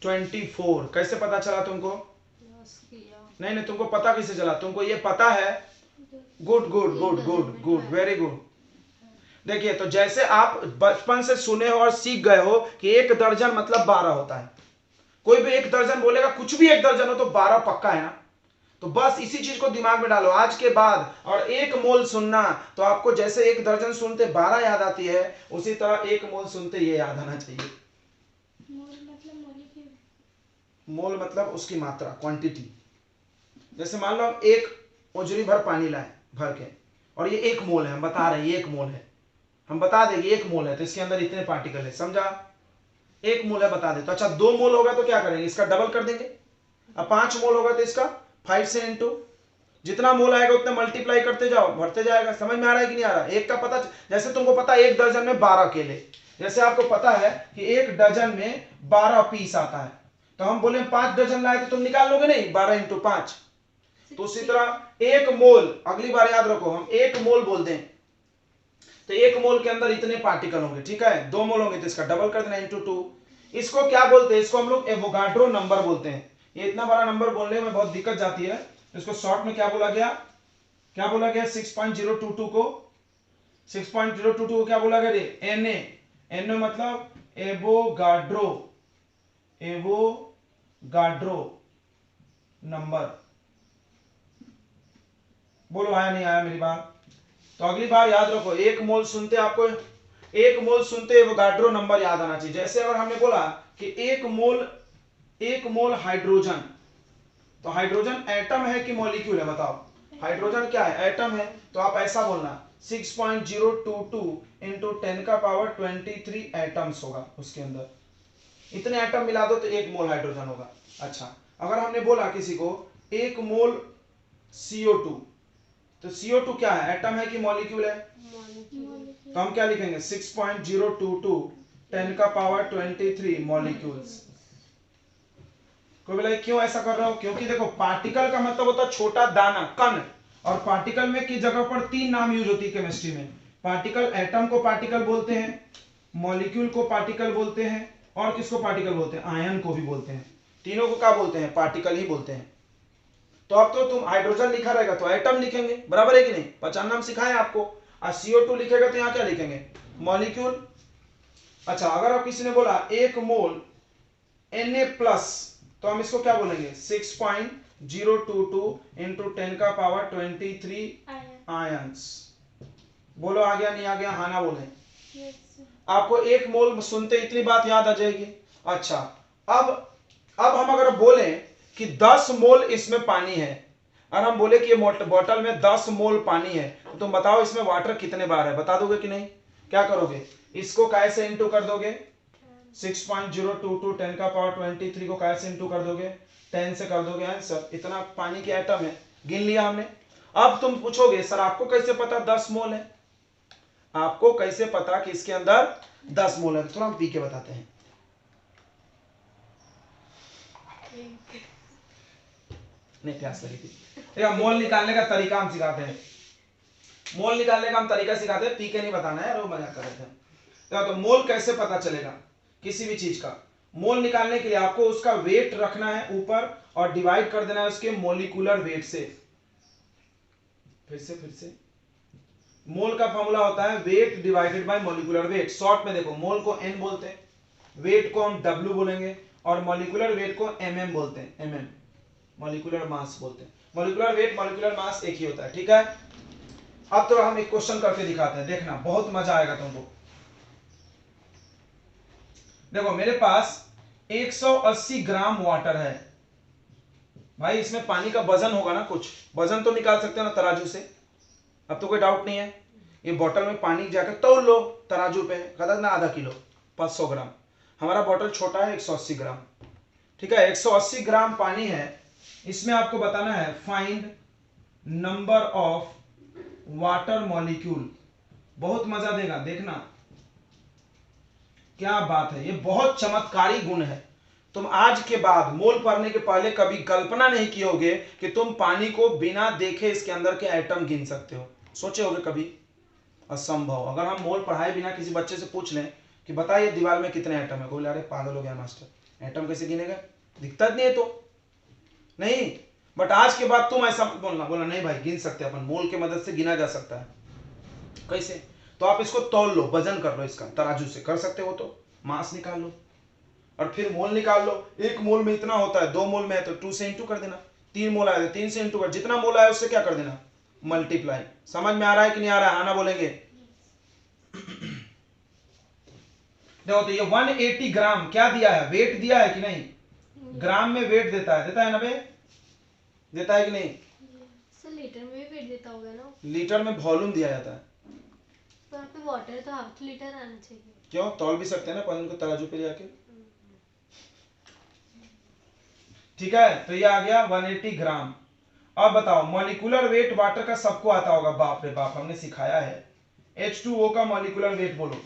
24। कैसे पता चला तुमको? नहीं, तुमको पता कैसे चला? तुमको ये पता है, गुड, वेरी गुड। देखिए, तो जैसे आप बचपन से सुने हो और सीख गए हो कि 1 दर्जन मतलब 12 होता है, कोई भी 1 दर्जन बोलेगा, कुछ भी 1 दर्जन हो तो 12 पक्का है ना। तो बस इसी चीज को दिमाग में डालो आज के बाद, और 1 मोल सुनना तो आपको जैसे 1 दर्जन सुनते 12 याद आती है, उसी तरह 1 मोल सुनते ये याद आना चाहिए। मोल मतलब मॉलिक्यूल, मोल मतलब उसकी मात्रा, क्वांटिटी। जैसे मान लो हम 1 ओजरी भर पानी लाए भर के, और ये 1 मोल है, हम बता रहे हैं ये 1 मोल है, हम बता देंगे 1 मोल है तो इसके अंदर इतने पार्टिकल है, समझा। 1 मोल है बता दे तो, अच्छा 2 मोल होगा तो क्या करेंगे, इसका डबल कर देंगे। अब 5 मोल होगा तो इसका 5 से इंटू, जितना मोल आएगा उतना मल्टीप्लाई करते जाओ, बढ़ते जाएगा। समझ में आ रहा है कि नहीं आ रहा। एक का पता, जैसे तुमको पता है 1 दर्जन में 12 केले, जैसे आपको पता है कि 1 डजन में 12 पीस आता है, तो हम बोले 5 डजन लाए तो तुम निकाल लोगे नहीं, 12 इंटू 5। तो उसी तरह 1 मोल, अगली बार याद रखो हम 1 मोल बोल दें तो 1 मोल के अंदर इतने पार्टिकल होंगे, ठीक है। 2 मोल होंगे तो इसका डबल कर देना, इंटू 2। इसको क्या बोलते हैं, इसको हम लोग एवोगाड्रो नंबर बोलते हैं। ये इतना बड़ा नंबर बोलने में बहुत दिक्कत जाती है, इसको शॉर्ट में क्या बोला गया, क्या बोला गया, 6.022 को, 6.022 को क्या बोला गया, एनए। एनए मतलब एवोगाड्रो, एवोगाड्रो नंबर। बोलो आया नहीं आया मेरी बात। तो अगली बार याद रखो 1 मोल सुनते आपको, 1 मोल सुनते एवोगाड्रो नंबर याद आना चाहिए। जैसे अगर हमने बोला कि 1 मोल हाइड्रोजन, तो हाइड्रोजन एटम है कि मॉलिक्यूल है, बताओ। हाइड्रोजन क्या है, एटम है। तो आप ऐसा बोलना 6.022 इंटू 10 का पावर 23 एटम्स होगा, उसके अंदर इतने एटम मिला दो तो 1 मोल हाइड्रोजन होगा। अच्छा, अगर हमने बोला किसी को 1 मोल CO2, तो CO2 क्या है, एटम है कि मॉलिक्यूल है, तो हम क्या लिखेंगे 6.022 10 का पावर 23 मॉलिक्यूल्स। कोई बोला क्यों ऐसा कर रहे हो, क्योंकि देखो पार्टिकल का मतलब होता है छोटा दाना, कण, और पार्टिकल में की जगह पर 3 नाम यूज होती है केमिस्ट्री में। पार्टिकल, एटम को पार्टिकल बोलते हैं, मॉलिक्यूल को पार्टिकल बोलते हैं, और किसको पार्टिकल बोलते हैं, आयन को भी बोलते हैं। तीनों को क्या बोलते हैं, पार्टिकल ही बोलते हैं। तो अब तो तुम हाइड्रोजन लिखा रहेगा तो एटम लिखेंगे, बराबर है कि नहीं, पहचान नाम सिखाए आपको। और CO2 लिखेगा तो यहाँ क्या लिखेंगे, मॉलिक्यूल। अच्छा, अगर आप किसी ने बोला 1 मोल Na+, तो हम इसको क्या बोलेंगे 6.022 इंटू 10 का पावर 23 आयंस। बोलो आ गया नहीं आ गया, हाँ ना बोले। आपको 1 मोल सुनते इतनी बात याद आ जाएगी। अच्छा, अब हम अगर बोले कि 10 मोल इसमें पानी है, और हम बोले कि ये बोतल में 10 मोल पानी है, तो तुम बताओ इसमें वाटर कितने बार है, बता दोगे कि नहीं। क्या करोगे, इसको कैसे इंटू कर दोगे, 6.022 10 का पावर 23 को कैसे इंटू कर दोगे, 10 से कर दोगे आंसर। इतना पानी के एटम है, गिन लिया हमने। अब तुम पूछोगे सर आपको कैसे पता 10 मोल है, आपको कैसे पता कि इसके अंदर 10 मोल है, तो थोड़ा हम पी के बताते हैं। नहीं, प्यास लगी थी। देखा, मोल निकालने का तरीका हम सिखाते हैं, मोल निकालने का हम तरीका सिखाते हैं, पी के नहीं बताना है, वो मजाक कर रहे थे। तो मोल कैसे पता चलेगा किसी भी चीज का, मोल निकालने के लिए आपको उसका वेट रखना है ऊपर और डिवाइड कर देना है उसके मोलिकुलर वेट से। फिर से मोल का फॉर्मूला होता है weight divided by molecular weight. Short में देखो, मोल को N बोलते हैं, वेट को हम W बोलेंगे, और मोलिकुलर वेट को MM बोलते हैं, MM मोलिकुलर मास बोलते हैं। मोलिकुलर वेट मोलिकुलर मास एक ही होता है, ठीक है। अब तो हम एक क्वेश्चन करके दिखाते हैं, देखना बहुत मजा आएगा तुमको। देखो मेरे पास 180 ग्राम वाटर है, भाई इसमें पानी का वजन होगा ना, कुछ वजन तो निकाल सकते हो ना तराजू से, अब तो कोई डाउट नहीं है। ये बोतल में पानी जाकर तौल लो तराजू पे, कहता ना आधा किलो 500 ग्राम, हमारा बोतल छोटा है 180 ग्राम, ठीक है। 180 ग्राम पानी है, इसमें आपको बताना है find number of water molecule. बहुत मजा देगा, देखना क्या बात है, ये बहुत चमत्कारी गुण है। तुम आज के बाद मोल पढ़ने के पहले कभी कल्पना नहीं कियोगे कि तुम पानी को बिना देखे इसके अंदर के एटम गिन सकते हो, सोचे होगे कभी, असंभव। अगर हम मोल पढ़ाए बिना किसी बच्चे से पूछ लें कि बताइए दीवार में कितने एटम है, बोले अरे पागल हो गया मास्टर, एटम कैसे गिनेगा, दिखता नहीं है तो नहीं। बट आज के बाद तुम ऐसा बोलना नहीं भाई गिन सकते अपन, मोल के मदद से गिना जा सकता है। कैसे, तो आप इसको तौल लो, वजन कर लो, इसका तराजू से कर सकते हो, तो मास निकाल लो और फिर मोल निकाल लो। 1 मोल में इतना होता है, 2 मोल में है तो 2 से इंटू कर देना, 3 मोल आया तो 3 से इंटू कर, जितना मोल आया उससे क्या कर देना, मल्टीप्लाई। समझ में आ रहा है कि नहीं आ रहा है? आना बोलेंगे। देखो तो ये 180 ग्राम क्या दिया है, वेट दिया है कि नहीं, ग्राम में वेट देता है ना बे, देता है कि नहीं? सर लीटर में भी वेट देता होगा ना? लीटर में वॉल्यूम दिया जाता है। तो यहाँ पे वाटर तो ½ लीटर आना चाहिए। क्यों, तौल भी सकते हैं ना अपन को तराजू पे जाके। ठीक है, तो ये आ गया 180 ग्राम। अब बताओ मॉलिक्यूलर वेट वाटर का सबको आता होगा, बाप रे बाप हमने सिखाया है। H2O का मॉलिक्यूलर वेट बोलो,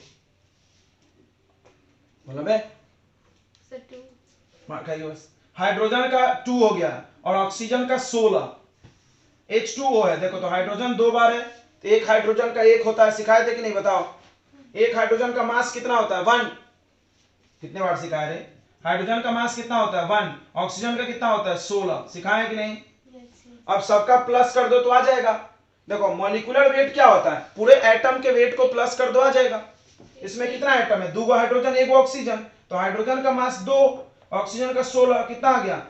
मतलब है सर 2। बस हाइड्रोजन का 2 हो गया और ऑक्सीजन का 16। H2O है, देखो तो हाइड्रोजन 2 बार है, तो एक हाइड्रोजन का 1 होता है, सिखाए थे कि नहीं बताओ? एक हाइड्रोजन का मास कितना होता है, 1। कितने बार सिखाए रे? हाइड्रोजन का मास कितना होता है, 1। ऑक्सीजन का कितना होता है, 16। सिखाए कि नहीं? अब सबका प्लस कर दो तो आ जाएगा। देखो मॉलिक्यूलर वेट क्या होता है, पूरे एटम के वेट को प्लस कर दो आ जाएगा। इसमें कितना एटम है, 2 हाइड्रोजन 1 ऑक्सीजन, तो हाइड्रोजन का मास 2, ऑक्सीजन का 16, कितना आ गया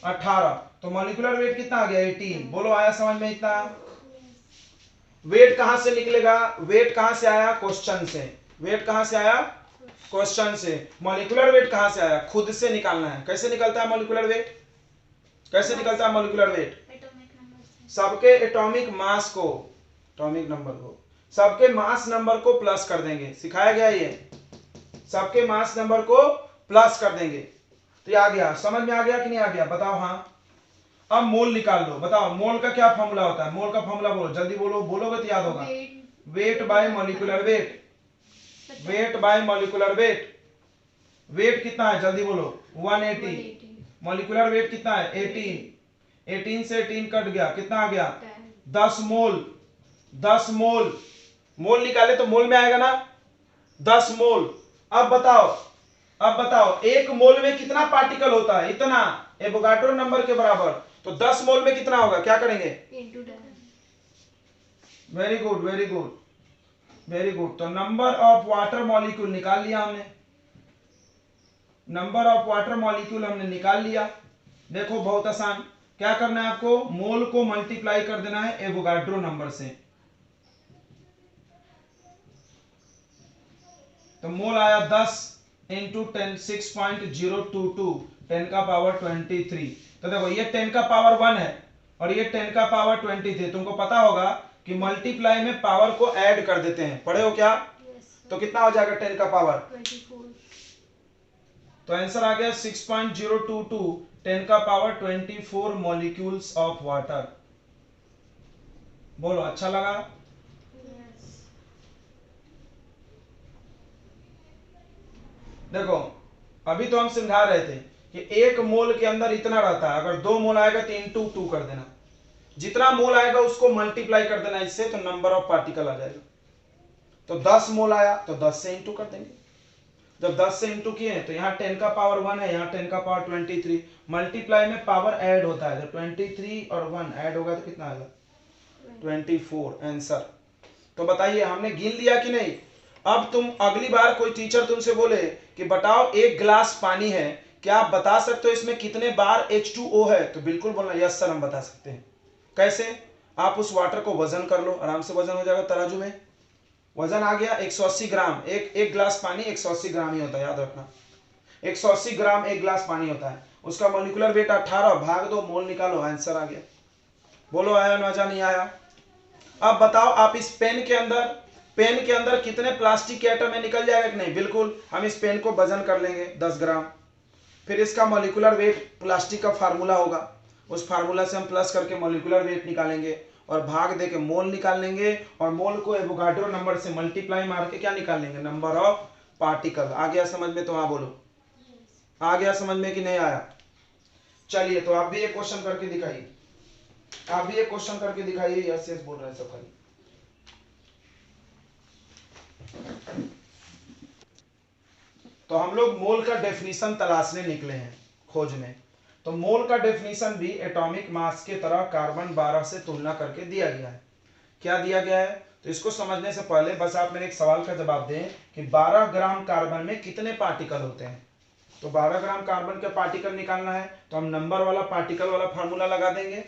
18, तो मॉलिक्यूलर वेट कितना आ गया 18। बोलो आया समझ में इतना? वेट कहां से निकलेगा, वेट कहां से आया, क्वेश्चन से। वेट कहां से आया, क्वेश्चन से। मॉलिक्यूलर वेट कहां से आया, खुद से निकालना है। कैसे निकलता है मॉलिक्यूलर वेट, कैसे निकलता है मॉलिक्यूलर वेट? सबके एटॉमिक मास को, एटॉमिक नंबर को, सबके मास नंबर को प्लस कर देंगे। सिखाया गया ये, सबके मास नंबर को प्लस कर देंगे। तो ये आ गया, समझ में आ गया कि नहीं आ गया, बताओ हाँ। अब मोल निकाल लो, बताओ मोल का क्या फॉर्मूला होता है, मोल का फॉर्मूला बोलो, जल्दी बोलो, बोलोगे तो याद होगा। Weight by molecular weight, weight by molecular weight. Weight कितना है जल्दी बोलो, 180। मॉलिक्यूलर वेट कितना है 18। 18 से 18 कट गया, कितना आ गया 10 मोल। 10 मोल, मोल निकाले तो मोल में आएगा ना, 10 मोल। अब बताओ, अब बताओ 1 मोल में कितना पार्टिकल होता है, इतना, एवोगाड्रो नंबर के बराबर। तो 10 मोल में कितना होगा, क्या करेंगे, very good very good very good. तो नंबर ऑफ वाटर मॉलिक्यूल निकाल लिया हमने, नंबर ऑफ वाटर मॉलिक्यूल हमने निकाल लिया। देखो बहुत आसान, क्या करना है आपको, मोल को मल्टीप्लाई कर देना है एवोगाड्रो नंबर से। तो मोल आया 10 इंटू 10 6.022 10 का पावर 23। तो देखो ये 10 का पावर 1 है और ये 10 का पावर 23। तुमको पता होगा कि मल्टीप्लाई में पावर को ऐड कर देते हैं, पढ़े हो क्या? तो कितना हो जाएगा 10 का पावर 24। तो आंसर आ गया 6.022 10 का पावर 24 मॉलिक्यूल्स ऑफ वाटर। बोलो अच्छा लगा? देखो अभी तो हम समझा रहे थे कि 1 मोल के अंदर इतना रहता है, अगर 2 मोल आएगा तो इंटू 2 कर देना, जितना मोल आएगा उसको मल्टीप्लाई कर देना इससे, तो नंबर ऑफ पार्टिकल आ जाएगा। तो 10 मोल आया तो 10 से इंटू कर देंगे। जब 10 से इंटू किए तो यहाँ 10 का पावर 1 है, यहाँ 10 का पावर 23। मल्टीप्लाई में पावर ऐड होता है, जब 23 और 1 ऐड होगा तो कितना आएगा 24 आंसर। तो बताइए हमने गिन लिया कि नहीं? अब तुम अगली बार कोई टीचर तुमसे बोले कि बताओ 1 गिलास पानी है, क्या आप बता सकते हो इसमें कितने बार H2O है? तो बिल्कुल बोलना यस सर हम बता सकते हैं। कैसे? आप उस वाटर को वजन कर लो, आराम से वजन हो जाएगा तराजू में। वजन आ गया 180 ग्राम, एक गिलास पानी 180 ग्राम ही होता है, याद रखना 180 ग्राम 1 गिलास पानी होता है। उसका मॉलिक्यूलर वेट 18, भाग दो मोल निकालो, आंसर आ गया। बोलो आया मजा नहीं आया? अब बताओ आप इस पेन के अंदर, पेन के अंदर कितने प्लास्टिक के एटम है, निकल जाएगा कि नहीं? बिल्कुल। हम इस पेन को वजन कर लेंगे 10 ग्राम, फिर इसका मॉलिक्यूलर वेट प्लास्टिक का फार्मूला होगा, उस फार्मूला से हम प्लस करके मॉलिक्यूलर वेट निकालेंगे और भाग दे के मोल निकाल लेंगे, और मोल को एवोगाड्रो नंबर से मल्टीप्लाई मार के क्या निकाल लेंगे, नंबर ऑफ पार्टिकल। आ गया समझ में? तो हाँ बोलो, आ गया समझ में कि नहीं आया? चलिए तो आप भी एक क्वेश्चन करके दिखाइए, आप भी एक क्वेश्चन करके दिखाइए। यस यस बोल रहे हैं सब खाली। तो हम लोग मोल का डेफिनेशन तलाशने निकले हैं, खोजने। तो मोल का डेफिनेशन भी एटॉमिक मास के तरह कार्बन 12 से तुलना करके दिया गया है। क्या दिया गया है? तो इसको समझने से पहले बस आप मेरे एक सवाल का जवाब दें कि 12 ग्राम कार्बन में कितने पार्टिकल होते हैं। तो 12 ग्राम कार्बन के पार्टिकल निकालना है तो हम नंबर वाला पार्टिकल वाला फार्मूला लगा देंगे।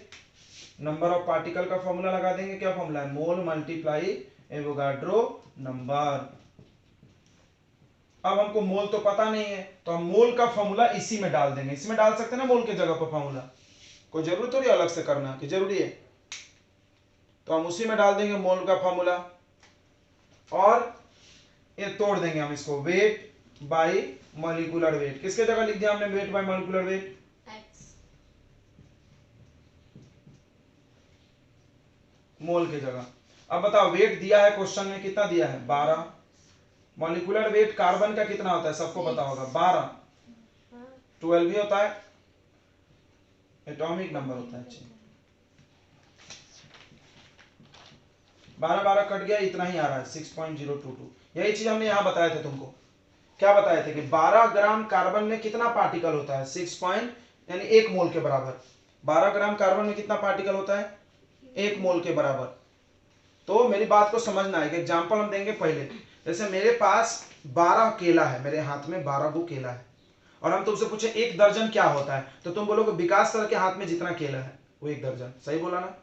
नंबर ऑफ पार्टिकल का फॉर्मूला लगा देंगे। क्या फॉर्मूला है? मोल मल्टीप्लाई एवोगाड्रो नंबर। अब हमको मोल तो पता नहीं है तो हम मोल का फॉर्मूला इसी में डाल देंगे। इसमें डाल सकते हैं ना मोल के जगह पर फॉर्मूला, कोई जरूरत थोड़ी अलग से करना कि जरूरी है, तो हम उसी में डाल देंगे मोल का फॉर्मूला। और ये तोड़ देंगे हम इसको, वेट बाय मॉलिक्यूलर वेट। किसके जगह लिख दिया हमने वेट बाय मॉलिक्यूलर वेट? मोल के जगह। अब बताओ वेट दिया है क्वेश्चन में, कितना दिया है? 12। मॉलिक्यूलर वेट कार्बन का कितना होता है? सबको पता होगा 12। 12 भी होता है, एटॉमिक नंबर होता है। अच्छा 12 12 कट गया, इतना ही आ रहा है 6.022। यही चीज हमने यहां बताए थे तुमको। क्या बताए थे कि 12 ग्राम कार्बन में कितना पार्टिकल होता है? 6 यानी 1 मोल के बराबर। 12 ग्राम कार्बन में कितना पार्टिकल होता है? 1 मोल के बराबर। तो मेरी बात को समझना है कि एग्जांपल हम देंगे पहले। जैसे मेरे पास 12 केला है, मेरे हाथ में 12 गो केला है, और हम तुमसे पूछे 1 दर्जन क्या होता है, तो तुम बोलोगे विकास सर के हाथ में जितना केला है वो 1 दर्जन। सही बोला ना?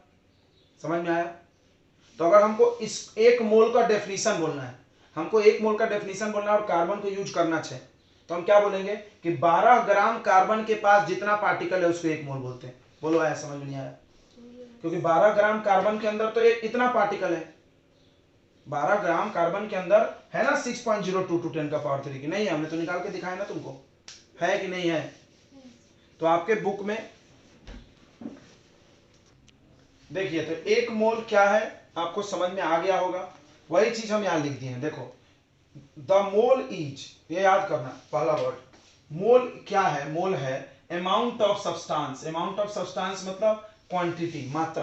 समझ में आया? तो अगर हमको इस 1 मोल का डेफिनेशन बोलना है, हमको 1 मोल का डेफिनेशन बोलना है और कार्बन को यूज करना चाहिए, तो हम क्या बोलेंगे कि 12 ग्राम कार्बन के पास जितना पार्टिकल है उसको 1 मोल बोलते हैं। बोलो आया? समझ में नहीं आया? क्योंकि 12 ग्राम कार्बन के अंदर तो एक इतना पार्टिकल है। 12 ग्राम कार्बन के अंदर है ना 6.022 10 का पावर 3 की? नहीं है, हमने तो निकाल के दिखाया ना तुमको, है कि नहीं है? तो आपके बुक में देखिए, तो 1 मोल क्या है आपको समझ में आ गया होगा। वही चीज हम यहां लिख दिए हैं। देखो, द मोल इज, ये याद करना पहला वर्ड। मोल क्या है? मोल है amount of substance. Amount of substance मतलब क्वांटिटी, मात्रा।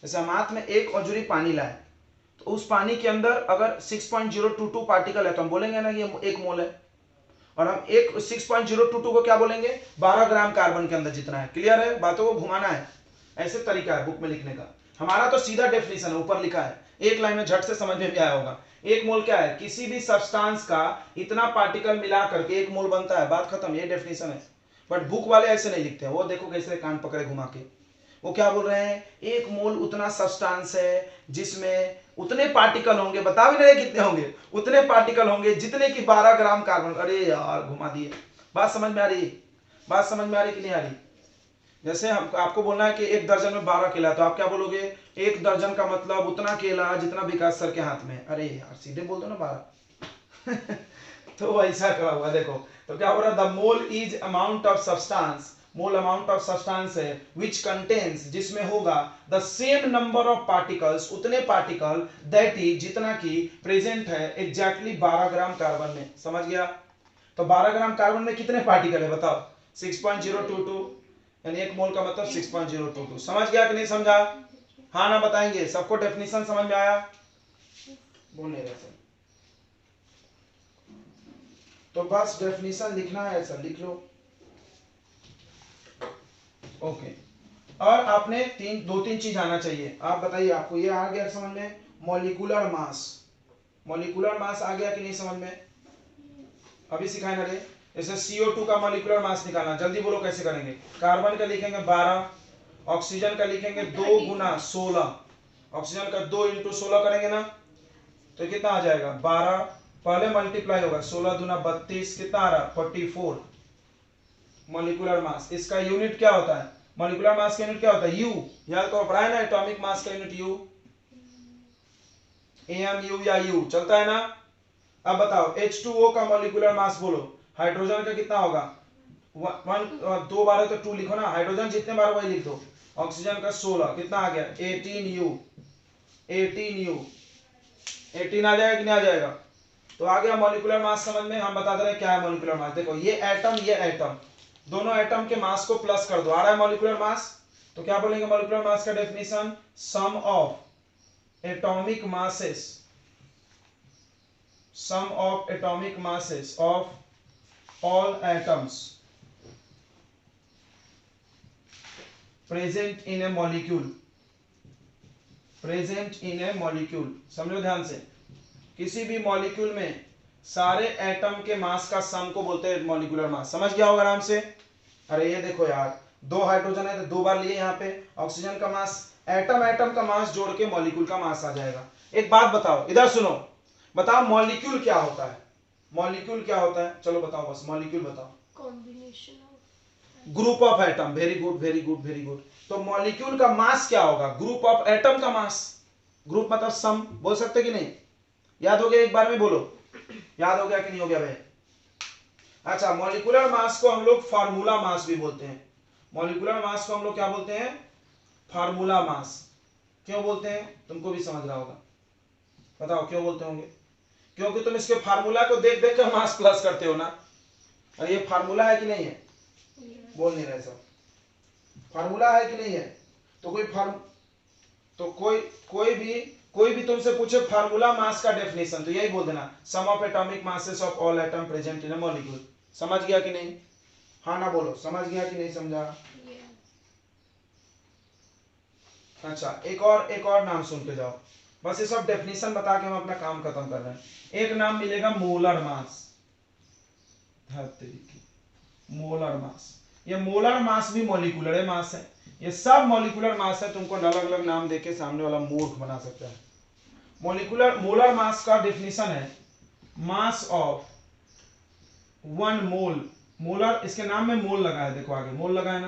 जैसे हम हाथ में 1 औजुरी पानी लाए, तो उस पानी के अंदर अगर 6.022 पार्टिकल है तो हम बोलेंगे ना कि 1 मोल है। और हम 6.022 को क्या बोलेंगे? 12 ग्राम कार्बन के अंदर जितना है। क्लियर है? बातों को घुमाना है, ऐसे तरीका है बुक में लिखने का। हमारा तो सीधा डेफिनेशन है, ऊपर लिखा है, एक लाइन में झट से समझ में भी आया होगा। 1 मोल क्या है? किसी भी सब्सटेंस का इतना पार्टिकल मिला करके 1 मोल बनता है। बात खत्म, ये डेफिनेशन है। बट बुक वाले ऐसे नहीं लिखते हैं। वो देखो कैसे कान पकड़े घुमा के, वो क्या बोल रहे हैं? 1 मोल उतना सब्सटेंस है जिसमें उतने पार्टिकल होंगे, बता भी नहीं कितने होंगे, उतने पार्टिकल होंगे जितने की 12 ग्राम कार्बन। अरे यार घुमा दिए। बात समझ में आ रही? बात समझ में आ रही कि नहीं आ रही? जैसे हम आपको बोलना है कि 1 दर्जन में 12 केला, तो आप क्या बोलोगे? 1 दर्जन का मतलब उतना केला जितना विकास सर के हाथ में। अरे यार सीधे बोल दो ना 12। तो वैसा करा हुआ देखो। तो क्या हो रहा है? The mole is amount of substance. Mole amount of substance है विच कंटेन्स, जिसमें होगा the same number of particles, उतने पार्टिकल दैट इज, जितना की प्रेजेंट है एग्जैक्टली 12 ग्राम कार्बन में। समझ गया? तो 12 ग्राम कार्बन में कितने पार्टिकल है बताओ? 6.022, यानी 1 मोल का मतलब 6.022। समझ गया कि नहीं समझा? हाँ ना बताएंगे? सबको डेफिनेशन समझ में आया? बोल नहीं रहे। तो बस डेफिनेशन लिखना है, ऐसा लिख लो। ओके। और आपने 2-3 चीज आना चाहिए। आप बताइए, आपको ये आ गया समझ में? Molecular mass. मॉलिक्यूलर मास आ गया कि नहीं समझ में? अभी सिखाए ना रे। जैसे CO2 का मॉलिक्यूलर मास निकालना, जल्दी बोलो कैसे करेंगे? कार्बन का लिखेंगे 12, ऑक्सीजन का लिखेंगे 2 गुना 16, ऑक्सीजन का 2 इंटू 16 करेंगे ना, तो कितना आ जाएगा? 12। पहले मल्टीप्लाई होगा, 16 दूना 32, कितना आ रहा? 44 मॉलिक्यूलर मास। इसका यूनिट क्या होता है? मॉलिक्यूलर मास का यूनिट क्या होता है? यू। याद करो, पढ़ा है ना एटॉमिक मास का यूनिट यू। AMU या यू चलता है ना? अब बताओ H2O का मॉलिक्यूलर मास बोलो। हाइड्रोजन का कितना होगा? 2 बार है तो 2 लिखो ना, हाइड्रोजन जितने बार वही लिख दो। ऑक्सीजन का 16, कितना आ गया? 18U। 18U 18 आ जाएगा कि नहीं आ जाएगा? तो आ गया मॉलिक्यूलर मास समझ में। हम बता दे रहे हैं क्या है मॉलिक्यूलर मास। देखो ये एटम, दोनों एटम के मास को प्लस कर दो, आ रहा है मॉलिक्यूलर मास। तो क्या बोलेंगे मॉलिक्यूलर मास का definition? Sum of atomic masses, sum of atomic masses of all atoms present in a molecule present in A molecule. समझो ध्यान से, किसी भी मॉलिक्यूल में सारे एटम के मास का सम को बोलते हैं मॉलिक्यूलर मास। समझ गया होगा आराम से। अरे ये देखो यार, 2 हाइड्रोजन है तो 2 बार लिए यहाँ पे। ऑक्सीजन का मास, एटम का मास जोड़ के मॉलिक्यूल का मास आ जाएगा। एक बात बताओ, इधर सुनो, बताओ मॉलिक्यूल क्या होता है? मॉलिक्यूल क्या होता है? चलो बताओ, बस मॉलिक्यूल बताओ। Combination of group of atom. Very good very good very good. तो मॉलिक्यूल का मास क्या होगा? ग्रुप ऑफ एटम का मास। ग्रुप मतलब सम, बोल सकते कि नहीं? याद हो गया? एक बार में बोलो, याद हो गया कि नहीं हो गया भाई? अच्छा, मॉलिक्यूलर मास को हम लोग फार्मूला मास भी बोलते हैं। मॉलिक्यूलर मास को हम लोग क्या बोलते हैं? Formula mass. क्यों बोलते हैं? तुमको भी समझ रहा होगा, बताओ क्यों बोलते होंगे? क्योंकि तुम इसके फार्मूला को देख देख कर मास प्लस करते हो ना। और ये फार्मूला है कि नहीं है? बोल नहीं रहे सब। फार्मूला है कि नहीं है? तो कोई भी तुमसे पूछे फार्मूला मास का डेफिनेशन, तो यही बोल देना, sum of atomic masses of all atom present in a molecule. समझ गया कि नहीं? हाँ ना बोलो, समझ गया कि नहीं समझा? अच्छा, एक और नाम सुन के जाओ। बस ये सब डेफिनेशन बता के हम अपना काम खत्म कर रहे हैं। एक नाम मिलेगा मोलर मास। मोलर मास, ये मोलर मास भी मॉलिक्यूलर मास है। ये सब मॉलिक्यूलर मास है। तुमको अलग अलग नाम देके सामने वाला मूर्ख बना सकता है। मोलर मास का डेफिनेशन है मास ऑफ 1 मोल। मोलर, इसके नाम में मोल लगा है, देखो आगे मोल लगा है ना,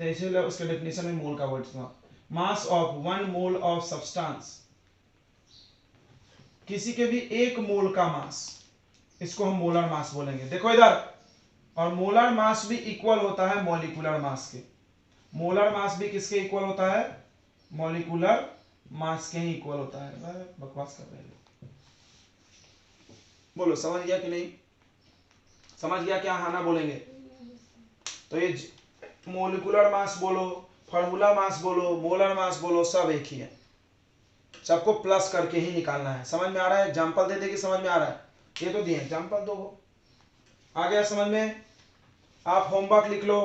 तो इसीलिए उसके डेफिनेशन में मोल का वर्ड सुना। Mass of 1 mole of substance, किसी के भी 1 मोल का मास, इसको हम मोलर मास बोलेंगे। देखो इधर, और मोलर मास भी इक्वल होता है मॉलिक्यूलर मास के। मोलर मास भी किसके इक्वल होता है? मॉलिक्यूलर मास के ही इक्वल होता है। बकवास कर रहे हैं, बोलो समझ गया कि नहीं? समझ गया क्या? हाँ ना बोलेंगे? तो ये मॉलिक्यूलर मास बोलो, फार्मूला मास बोलो, मोलर मास बोलो, सब एक ही है। सबको प्लस करके ही निकालना है। समझ में आ रहा है? एग्जांपल दे दे कि समझ में आ रहा है? ये तो दिए एग्जांपल दो। आ गया समझ में? आप होमवर्क लिख लो।